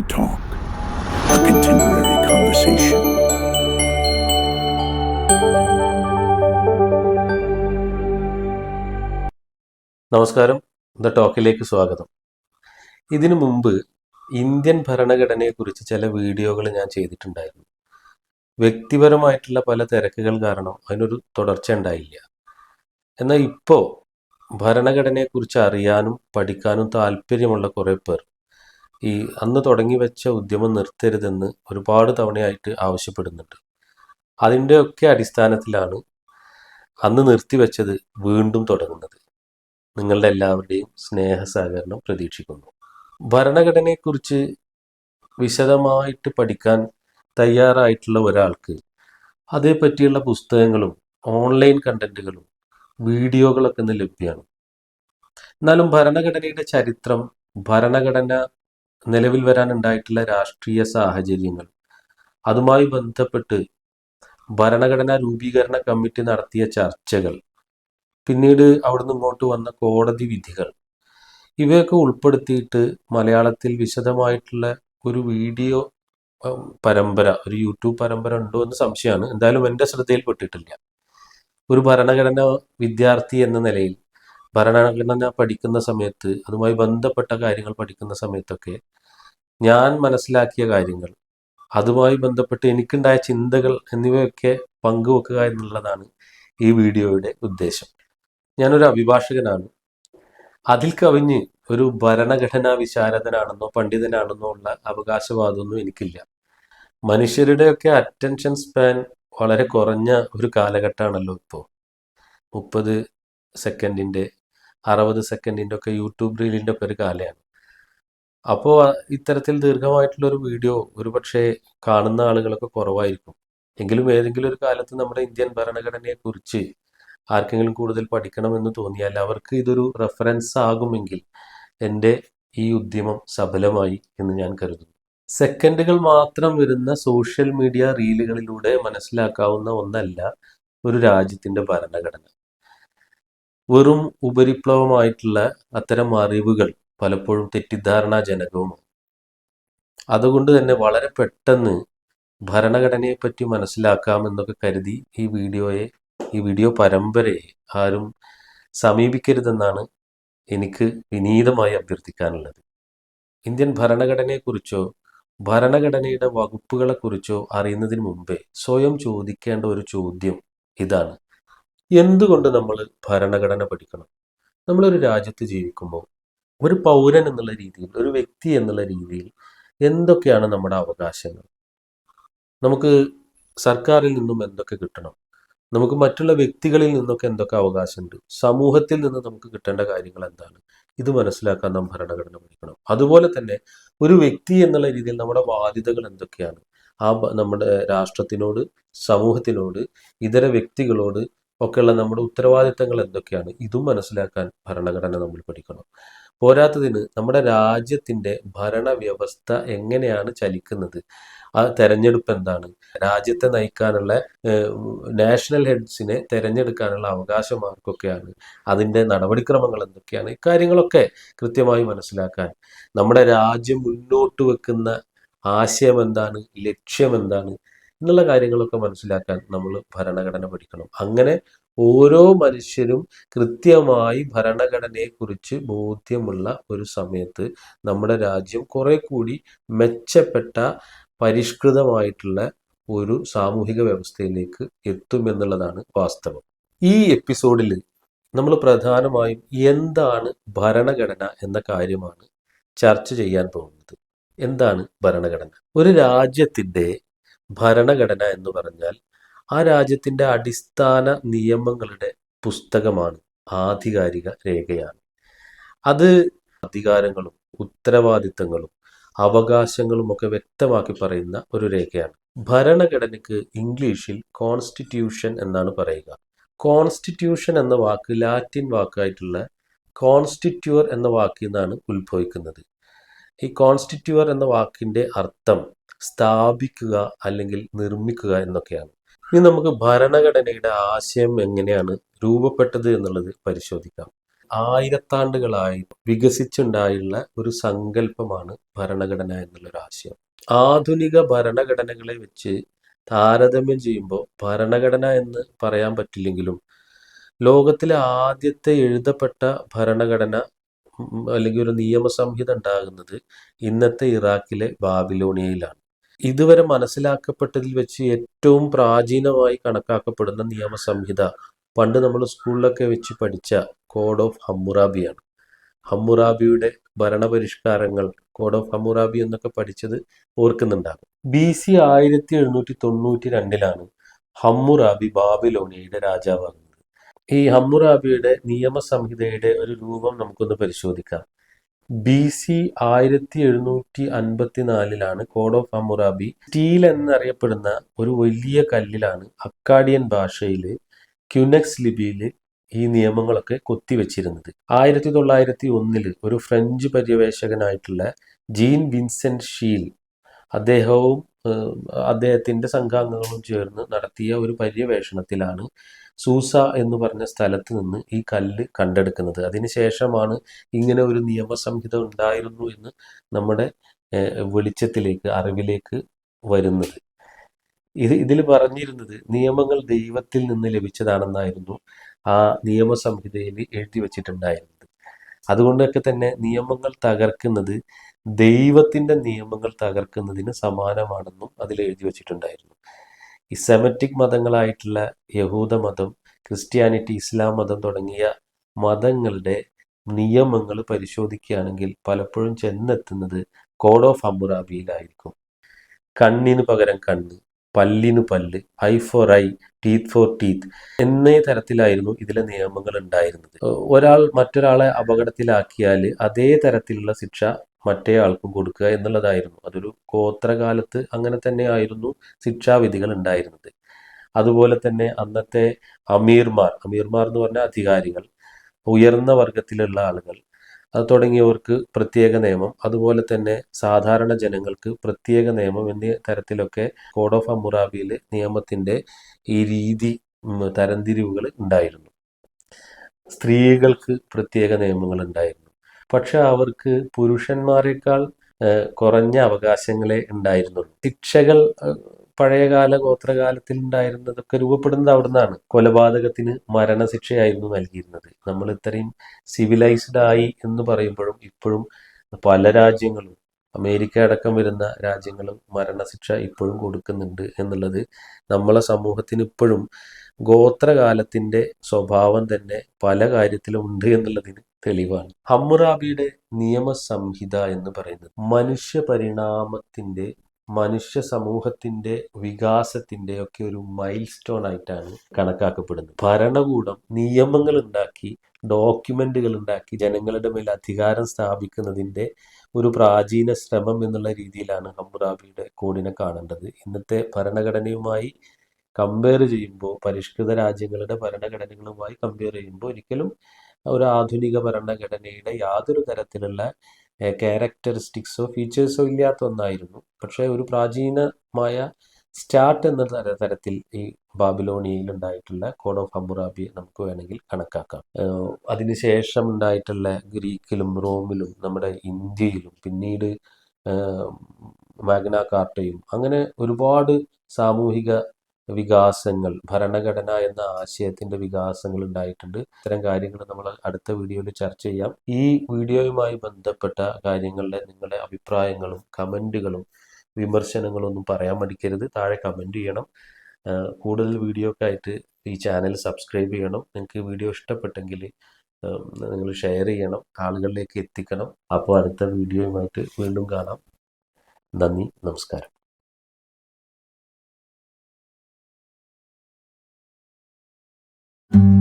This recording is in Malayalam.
The Talk, a contemporary conversation. നമസ്കാരം, ദ ടോക്കിലേക്ക് സ്വാഗതം. ഇതിനു മുമ്പ് ഇന്ത്യൻ ഭരണഘടനയെക്കുറിച്ച് ചില വീഡിയോകൾ ഞാൻ ചെയ്തിട്ടുണ്ടായിരുന്നു. വ്യക്തിപരമായിട്ടുള്ള പല തിരക്കുകൾ കാരണം അതിനൊരു തുടർച്ച ഉണ്ടായില്ല. എന്നാൽ ഇപ്പോൾ ഭരണഘടനയെക്കുറിച്ച് അറിയാനും പഠിക്കാനും താല്പര്യമുള്ള കുറേ പേർ ഈ അന്ന് തുടങ്ങി വെച്ച ഉദ്യമം നിർത്തരുതെന്ന് ഒരുപാട് തവണയായിട്ട് ആവശ്യപ്പെടുന്നുണ്ട്. അതിൻ്റെയൊക്കെ അടിസ്ഥാനത്തിലാണ് അന്ന് നിർത്തിവെച്ചത് വീണ്ടും തുടങ്ങുന്നത്. നിങ്ങളുടെ എല്ലാവരുടെയും സ്നേഹ സഹകരണം പ്രതീക്ഷിക്കുന്നു. ഭരണഘടനയെക്കുറിച്ച് വിശദമായിട്ട് പഠിക്കാൻ തയ്യാറായിട്ടുള്ള ഒരാൾക്ക് അതേപ്പറ്റിയുള്ള പുസ്തകങ്ങളും ഓൺലൈൻ കണ്ടന്റുകളും വീഡിയോകളൊക്കെ ഇന്ന് ലഭ്യമാണ്. എന്നാലും ഭരണഘടനയുടെ ചരിത്രം, ഭരണഘടന നിലവിൽ വരാനുണ്ടായിട്ടുള്ള രാഷ്ട്രീയ സാഹചര്യങ്ങൾ, അതുമായി ബന്ധപ്പെട്ട് ഭരണഘടനാ രൂപീകരണ കമ്മിറ്റി നടത്തിയ ചർച്ചകൾ, പിന്നീട് അവിടുന്ന് ഇങ്ങോട്ട് വന്ന കോടതി വിധികൾ, ഇവയൊക്കെ ഉൾപ്പെടുത്തിയിട്ട് മലയാളത്തിൽ വിശദമായിട്ടുള്ള ഒരു വീഡിയോ പരമ്പര, ഒരു യൂട്യൂബ് പരമ്പര ഉണ്ടോ എന്ന് സംശയമാണ്. എന്തായാലും എൻ്റെ ശ്രദ്ധയിൽപ്പെട്ടിട്ടില്ല. ഒരു ഭരണഘടന വിദ്യാർത്ഥി എന്ന നിലയിൽ ഭരണഘടന പഠിക്കുന്ന സമയത്ത്, അതുമായി ബന്ധപ്പെട്ട കാര്യങ്ങൾ പഠിക്കുന്ന സമയത്തൊക്കെ ഞാൻ മനസ്സിലാക്കിയ കാര്യങ്ങൾ, അതുമായി ബന്ധപ്പെട്ട് എനിക്കുണ്ടായ ചിന്തകൾ എന്നിവയൊക്കെ പങ്കുവെക്കുക എന്നുള്ളതാണ് ഈ വീഡിയോയുടെ ഉദ്ദേശം. ഞാനൊരു അഭിഭാഷകനാണ്. അതിൽ കവിഞ്ഞ് ഒരു ഭരണഘടനാ വിശാരദനാണെന്നോ പണ്ഡിതനാണെന്നോ ഉള്ള അവകാശവാദമൊന്നും എനിക്കില്ല. മനുഷ്യരുടെയൊക്കെ അറ്റൻഷൻ സ്പാൻ വളരെ കുറഞ്ഞ ഒരു കാലഘട്ടമാണല്ലോ ഇപ്പോൾ. 30 സെക്കൻഡിൻ്റെ 60 സെക്കൻഡിൻ്റെ ഒക്കെ യൂട്യൂബ് റീലിൻ്റെ ഒക്കെ ഒരു കാലമാണ്. അപ്പോൾ ഇത്തരത്തിൽ ദീർഘമായിട്ടുള്ളൊരു വീഡിയോ ഒരുപക്ഷെ കാണുന്ന ആളുകളൊക്കെ കുറവായിരിക്കും. എങ്കിലും ഏതെങ്കിലും ഒരു കാലത്ത് നമ്മുടെ ഇന്ത്യൻ ഭരണഘടനയെക്കുറിച്ച് ആർക്കെങ്കിലും കൂടുതൽ പഠിക്കണമെന്ന് തോന്നിയാൽ അവർക്ക് ഇതൊരു റെഫറൻസ് ആകുമെങ്കിൽ എൻ്റെ ഈ ഉദ്യമം സഫലമായി എന്ന് ഞാൻ കരുതുന്നു. സെക്കൻഡുകൾ മാത്രം വരുന്ന സോഷ്യൽ മീഡിയ റീലുകളിലൂടെ മനസ്സിലാക്കാവുന്ന ഒന്നല്ല ഒരു രാജ്യത്തിൻ്റെ ഭരണഘടന. വെറും ഉപരിപ്ലവമായിട്ടുള്ള അത്തരം അറിവുകൾ പലപ്പോഴും തെറ്റിദ്ധാരണാജനകവുമാണ്. അതുകൊണ്ട് തന്നെ വളരെ പെട്ടെന്ന് ഭരണഘടനയെ പറ്റി മനസ്സിലാക്കാമെന്നൊക്കെ കരുതി ഈ വീഡിയോ പരമ്പരയെ ആരും സമീപിക്കരുതെന്നാണ് എനിക്ക് വിനീതമായി അഭ്യർത്ഥിക്കാനുള്ളത്. ഇന്ത്യൻ ഭരണഘടനയെക്കുറിച്ചോ ഭരണഘടനയുടെ വകുപ്പുകളെക്കുറിച്ചോ അറിയുന്നതിന് മുമ്പേ സ്വയം ചോദിക്കേണ്ട ഒരു ചോദ്യം ഇതാണ്: എന്തുകൊണ്ട് നമ്മൾ ഭരണഘടന പഠിക്കണം? നമ്മളൊരു രാജ്യത്ത് ജീവിക്കുമ്പോൾ ഒരു പൗരൻ എന്നുള്ള രീതിയിൽ, ഒരു വ്യക്തി എന്നുള്ള രീതിയിൽ എന്തൊക്കെയാണ് നമ്മുടെ അവകാശങ്ങൾ? നമുക്ക് സർക്കാരിൽ നിന്നും എന്തൊക്കെ കിട്ടണം? നമുക്ക് മറ്റുള്ള വ്യക്തികളിൽ നിന്നൊക്കെ എന്തൊക്കെ അവകാശമുണ്ട്? സമൂഹത്തിൽ നിന്ന് നമുക്ക് കിട്ടേണ്ട കാര്യങ്ങൾ എന്താണ്? ഇത് മനസ്സിലാക്കാൻ നാം ഭരണഘടന പഠിക്കണം. അതുപോലെ തന്നെ ഒരു വ്യക്തി എന്നുള്ള രീതിയിൽ നമ്മുടെ ബാധ്യതകൾ എന്തൊക്കെയാണ്? നമ്മുടെ രാഷ്ട്രത്തിനോട്, സമൂഹത്തിനോട്, ഇതര വ്യക്തികളോട് ഒക്കെയുള്ള നമ്മുടെ ഉത്തരവാദിത്തങ്ങൾ എന്തൊക്കെയാണ്? ഇതും മനസ്സിലാക്കാൻ ഭരണഘടന നമ്മൾ പഠിക്കണം. പോരാത്തതിന് നമ്മുടെ രാജ്യത്തിൻ്റെ ഭരണവ്യവസ്ഥ എങ്ങനെയാണ് ചലിക്കുന്നത്, ആ തെരഞ്ഞെടുപ്പ് എന്താണ്, രാജ്യത്തെ നയിക്കാനുള്ള നാഷണൽ ഹെഡ്സിനെ തിരഞ്ഞെടുക്കാനുള്ള അവകാശം ആർക്കൊക്കെയാണ്, അതിൻ്റെ നടപടിക്രമങ്ങൾ എന്തൊക്കെയാണ്, ഇക്കാര്യങ്ങളൊക്കെ കൃത്യമായി മനസ്സിലാക്കാൻ, നമ്മുടെ രാജ്യം മുന്നോട്ട് വെക്കുന്ന ആശയം എന്താണ്, ലക്ഷ്യം എന്താണ് എന്നുള്ള കാര്യങ്ങളൊക്കെ മനസ്സിലാക്കാൻ നമ്മൾ ഭരണഘടന പഠിക്കണം. അങ്ങനെ ഓരോ മനുഷ്യരും കൃത്യമായി ഭരണഘടനയെക്കുറിച്ച് ബോധ്യമുള്ള ഒരു സമയത്ത് നമ്മുടെ രാജ്യം കുറെ കൂടി മെച്ചപ്പെട്ട, പരിഷ്കൃതമായിട്ടുള്ള ഒരു സാമൂഹിക വ്യവസ്ഥയിലേക്ക് എത്തുമെന്നുള്ളതാണ് വാസ്തവം. ഈ എപ്പിസോഡിൽ നമ്മൾ പ്രധാനമായും എന്താണ് ഭരണഘടന എന്ന കാര്യമാണ് ചർച്ച ചെയ്യാൻ പോകുന്നത്. എന്താണ് ഭരണഘടന? ഒരു രാജ്യത്തിൻ്റെ ഭരണഘടന എന്ന് പറഞ്ഞാൽ ആ രാജ്യത്തിൻ്റെ അടിസ്ഥാന നിയമങ്ങളുടെ പുസ്തകമാണ്, ആധികാരിക രേഖയാണ്. അത് അധികാരങ്ങളും ഉത്തരവാദിത്തങ്ങളും അവകാശങ്ങളും ഒക്കെ വ്യക്തമാക്കി പറയുന്ന ഒരു രേഖയാണ്. ഭരണഘടനയ്ക്ക് ഇംഗ്ലീഷിൽ കോൺസ്റ്റിറ്റ്യൂഷൻ എന്നാണ് പറയുക. കോൺസ്റ്റിറ്റ്യൂഷൻ എന്ന വാക്ക് ലാറ്റിൻ വാക്കായിട്ടുള്ള കോൺസ്റ്റിറ്റ്യൂർ എന്ന വാക്കിൽ നിന്നാണ് ഉത്ഭവിക്കുന്നത്. ഈ കോൺസ്റ്റിറ്റ്യൂർ എന്ന വാക്കിൻ്റെ അർത്ഥം സ്ഥാപിക്കുക അല്ലെങ്കിൽ നിർമ്മിക്കുക എന്നൊക്കെയാണ്. ഇനി നമുക്ക് ഭരണഘടനയുടെ ആശയം എങ്ങനെയാണ് രൂപപ്പെട്ടത് എന്നുള്ളത് പരിശോധിക്കാം. ആയിരത്താണ്ടുകളായി വികസിച്ചുണ്ടായുള്ള ഒരു സങ്കല്പമാണ് ഭരണഘടന എന്നുള്ളൊരു ആശയം. ആധുനിക ഭരണഘടനകളെ വെച്ച് താരതമ്യം ചെയ്യുമ്പോൾ ഭരണഘടന എന്ന് പറയാൻ പറ്റില്ലെങ്കിലും ലോകത്തിലെ ആദ്യത്തെ എഴുതപ്പെട്ട ഭരണഘടന അല്ലെങ്കിൽ ഒരു നിയമസംഹിത ഉണ്ടാകുന്നത് ഇന്നത്തെ ഇറാഖിലെ ബാബിലോണിയയിലാണ്. ഇതുവരെ മനസ്സിലാക്കപ്പെട്ടതിൽ വെച്ച് ഏറ്റവും പ്രാചീനമായി കണക്കാക്കപ്പെടുന്ന നിയമസംഹിത പണ്ട് നമ്മൾ സ്കൂളിലൊക്കെ വെച്ച് പഠിച്ച കോഡ് ഓഫ് ഹമ്മുറാബിയാണ്. ഹമ്മുറാബിയുടെ ഭരണപരിഷ്കാരങ്ങൾ, കോഡ് ഓഫ് ഹമ്മുറാബി എന്നൊക്കെ പഠിച്ചത് ഓർക്കുന്നുണ്ടാകും. BC 1792 Hammurabi ബാബിലോണിയയുടെ രാജാവാകുന്നത്. ഈ ഹമ്മുറാബിയുടെ നിയമസംഹിതയുടെ ഒരു രൂപം നമുക്കൊന്ന് പരിശോധിക്കാം. BC 1754 code of Hammurabi steel എന്നറിയപ്പെടുന്ന ഒരു വലിയ കല്ലിലാണ് അക്കാഡിയൻ ഭാഷയിൽ ക്യുനെക്സ് ലിപിയിൽ ഈ നിയമങ്ങളൊക്കെ കൊത്തിവെച്ചിരുന്നത്. 1901 ഒരു ഫ്രഞ്ച് പര്യവേഷകനായിട്ടുള്ള ജീൻ വിൻസെന്റ് ഷീൽ അദ്ദേഹവും അദ്ദേഹത്തിന്റെ സംഘാംഗങ്ങളും ചേർന്ന് നടത്തിയ ഒരു പര്യവേഷണത്തിലാണ് സൂസ എന്ന് പറഞ്ഞ സ്ഥലത്ത് നിന്ന് ഈ കല്ല് കണ്ടെടുക്കുന്നത്. അതിനുശേഷമാണ് ഇങ്ങനെ ഒരു നിയമസംഹിത ഉണ്ടായിരുന്നു എന്ന് നമ്മുടെ വെളിച്ചത്തിലേക്ക്, അറിവിലേക്ക് വരുന്നത്. ഇതിൽ പറഞ്ഞിരുന്നത് നിയമങ്ങൾ ദൈവത്തിൽ നിന്ന് ലഭിച്ചതാണെന്നായിരുന്നു ആ നിയമസംഹിതയിൽ എഴുതി വച്ചിട്ടുണ്ടായിരുന്നത്. അതുകൊണ്ടൊക്കെ തന്നെ നിയമങ്ങൾ തകർക്കുന്നത് ദൈവത്തിന്റെ നിയമങ്ങൾ തകർക്കുന്നതിന് സമാനമാണെന്നും അതിൽ എഴുതി വച്ചിട്ടുണ്ടായിരുന്നു. ഈ സെമറ്റിക് മതങ്ങളായിട്ടുള്ള യഹൂദ മതം, ക്രിസ്ത്യാനിറ്റി, ഇസ്ലാം മതം തുടങ്ങിയ മതങ്ങളുടെ നിയമങ്ങൾ പരിശോധിക്കുകയാണെങ്കിൽ പലപ്പോഴും ചെന്നെത്തുന്നത് കോഡ് ഓഫ് ഹമ്മുറാബിയിലായിരിക്കും. കണ്ണിന് പകരം കണ്ണ്, പല്ലിന് പല്ല്, eye for eye, teeth for teeth എന്നീ തരത്തിലായിരുന്നു ഇതിലെ നിയമങ്ങൾ ഉണ്ടായിരുന്നത്. ഒരാൾ മറ്റൊരാളെ അപകടത്തിലാക്കിയാൽ അതേ തരത്തിലുള്ള ശിക്ഷ മറ്റേ ആൾക്കും കൊടുക്കുക എന്നുള്ളതായിരുന്നു. അതൊരു ഗോത്രകാലത്ത് അങ്ങനെ തന്നെ ആയിരുന്നു ശിക്ഷാവിധികൾ ഉണ്ടായിരുന്നത്. അതുപോലെ തന്നെ അന്നത്തെ അമീർമാർ എന്ന് പറഞ്ഞ അധികാരികൾ, ഉയർന്ന വർഗത്തിലുള്ള ആളുകൾ അത് തുടങ്ങിയവർക്ക് പ്രത്യേക നിയമം, അതുപോലെ തന്നെ സാധാരണ ജനങ്ങൾക്ക് പ്രത്യേക നിയമം എന്നീ തരത്തിലൊക്കെ കോഡ് ഓഫ് ഹമ്മുറാബിയിൽ നിയമത്തിന്റെ ഈ രീതി തരംതിരിവുകൾ ഉണ്ടായിരുന്നു. സ്ത്രീകൾക്ക് പ്രത്യേക നിയമങ്ങൾ ഉണ്ടായിരുന്നു. പക്ഷെ അവർക്ക് പുരുഷന്മാരെക്കാൾ കുറഞ്ഞ അവകാശങ്ങളെ ഉണ്ടായിരുന്നുള്ളൂ. ശിക്ഷകൾ പഴയകാല ഗോത്രകാലത്തിൽ ഉണ്ടായിരുന്നതൊക്കെ രൂപപ്പെടുന്നത് അവിടുന്നാണ്. കൊലപാതകത്തിന് മരണശിക്ഷയായിരുന്നു നൽകിയിരുന്നത്. നമ്മൾ ഇത്രയും സിവിലൈസ്ഡ് ആയി എന്ന് പറയുമ്പോഴും ഇപ്പോഴും പല രാജ്യങ്ങളും, അമേരിക്ക അടക്കം വരുന്ന രാജ്യങ്ങളും മരണശിക്ഷ ഇപ്പോഴും കൊടുക്കുന്നുണ്ട് എന്നുള്ളത് നമ്മളെ സമൂഹത്തിന് ഇപ്പോഴും ഗോത്രകാലത്തിന്റെ സ്വഭാവം തന്നെ പല കാര്യത്തിലും ഉണ്ട് എന്നുള്ളതിന് തെളിവാണ്. ഹമ്മുറാബിയുടെ നിയമസംഹിത എന്ന് പറയുന്നത് മനുഷ്യ പരിണാമത്തിന്റെ, മനുഷ്യ സമൂഹത്തിന്റെ വികാസത്തിന്റെ ഒക്കെ ഒരു മൈൽ സ്റ്റോൺ ആയിട്ടാണ് കണക്കാക്കപ്പെടുന്നത്. ഭരണകൂടം നിയമങ്ങൾ ഉണ്ടാക്കി, ഡോക്യുമെന്റുകൾ ഉണ്ടാക്കി ജനങ്ങളുടെ മേൽ അധികാരം സ്ഥാപിക്കുന്നതിന്റെ ഒരു പ്രാചീന ശ്രമം എന്നുള്ള രീതിയിലാണ് ഹമ്മുറാബിയുടെ കോഡിനെ കാണേണ്ടത്. ഇന്നത്തെ ഭരണഘടനയുമായി കമ്പയർ ചെയ്യുമ്പോൾ, പരിഷ്കൃത രാജ്യങ്ങളുടെ ഭരണഘടനകളുമായി കമ്പയർ ചെയ്യുമ്പോൾ ഒരിക്കലും ഒരു ആധുനിക ഭരണഘടനയുടെ യാതൊരു തരത്തിലുള്ള ക്യാരക്ടറിസ്റ്റിക്സോ ഫീച്ചേഴ്സോ ഇല്ലാത്ത ഒന്നായിരുന്നു. പക്ഷേ ഒരു പ്രാചീനമായ സ്റ്റാർട്ട് എന്ന തരത്തിൽ ഈ ബാബിലോണിയയിൽ ഉണ്ടായിട്ടുള്ള കോഡ് ഓഫ് ഹമ്മുറാബി നമുക്ക് വേണമെങ്കിൽ കണക്കാക്കാം. അതിനുശേഷം ഉണ്ടായിട്ടുള്ള ഗ്രീക്കിലും റോമിലും നമ്മുടെ ഇന്ത്യയിലും പിന്നീട് മാഗ്ന കാർട്ടയും അങ്ങനെ ഒരുപാട് സാമൂഹിക വികാസങ്ങൾ, ഭരണഘടന എന്ന ആശയത്തിന്റെ വികാസങ്ങൾ ഉണ്ടായിട്ടുണ്ട്. ഇത്തരം കാര്യങ്ങൾ നമ്മൾ അടുത്ത വീഡിയോയിൽ ചർച്ച ചെയ്യാം. ഈ വീഡിയോയുമായി ബന്ധപ്പെട്ട കാര്യങ്ങളുടെ നിങ്ങളുടെ അഭിപ്രായങ്ങളും കമന്റുകളും വിമർശനങ്ങളും ഒന്നും പറയാൻ മടിക്കരുത്. താഴെ കമന്റ് ചെയ്യണം. കൂടുതൽ വീഡിയോക്കായിട്ട് ഈ ചാനൽ സബ്സ്ക്രൈബ് ചെയ്യണം. നിങ്ങൾക്ക് വീഡിയോ ഇഷ്ടപ്പെട്ടെങ്കിൽ നിങ്ങൾ ഷെയർ ചെയ്യണം, ആളുകളിലേക്ക് എത്തിക്കണം. അപ്പോൾ അടുത്ത വീഡിയോയുമായിട്ട് വീണ്ടും കാണാം. നന്ദി, നമസ്കാരം. thank you